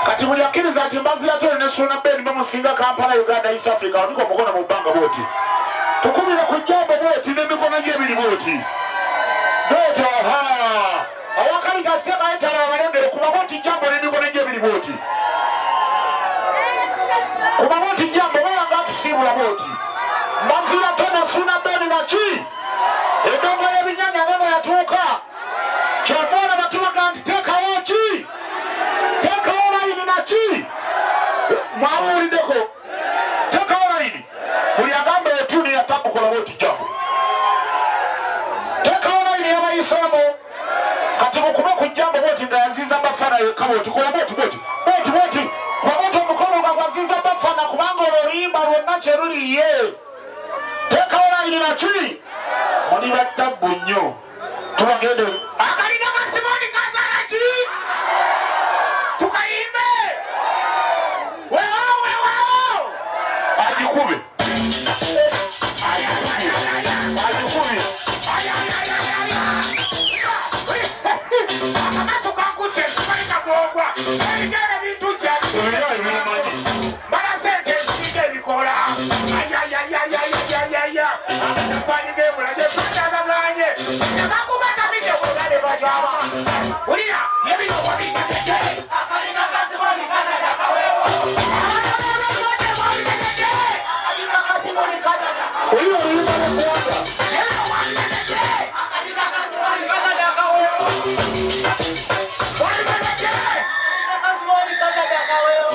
Kati muli akkiriza ati Mbaziira Tonny ne Suuna bamusinga Kampala Uganda East Africa oliko mukono mu bbanga bwoti tukubira ku jjambo bwoti n'emikono gy'ebiri bwoti bwoti awakali kasiteka ayetala abalengere kuba bwoti jjambo n'emikono gy'ebiri bwoti kuba bwoti jjambo balanga atusiibula bwoti Mbaziira Tonny ne Suuna naki edongo y'ebinyanya ngeno yatuuka kyavaana batubaga nti teekawo ki teekawo layini naki mwawuliddeko teekawo layini buli agamba etuni yatabukola bwoti jjambo teekawo layini y'abayisaamu kati mukuba ku jjambo bwoti nga yaziiza bafana yekka bwoti kola bwoti kwa bwoti omukono nga gwaziiza bafana kubanga oluyimba lwonna kye luliye teekawo layini naki muli battabbu nnyo tubagende akaliga kasimoni kazaala ki tukayimbe wewawo agikube akakaso kankute simalika bwogwa ebigere bintujja bala sente ezisinga ebikola amatafani gebulaje fatagaganye nakakubata bide bwegale bajaba ulira yebino wabitagege akalina kasimoni kazadakawewo akalina kasimoni kazadakawewo uyo uyimba nekwanga yebino wabitagege akalina kasimoni kazadakawewo wabitagege akalina kasimoni kazadakawewo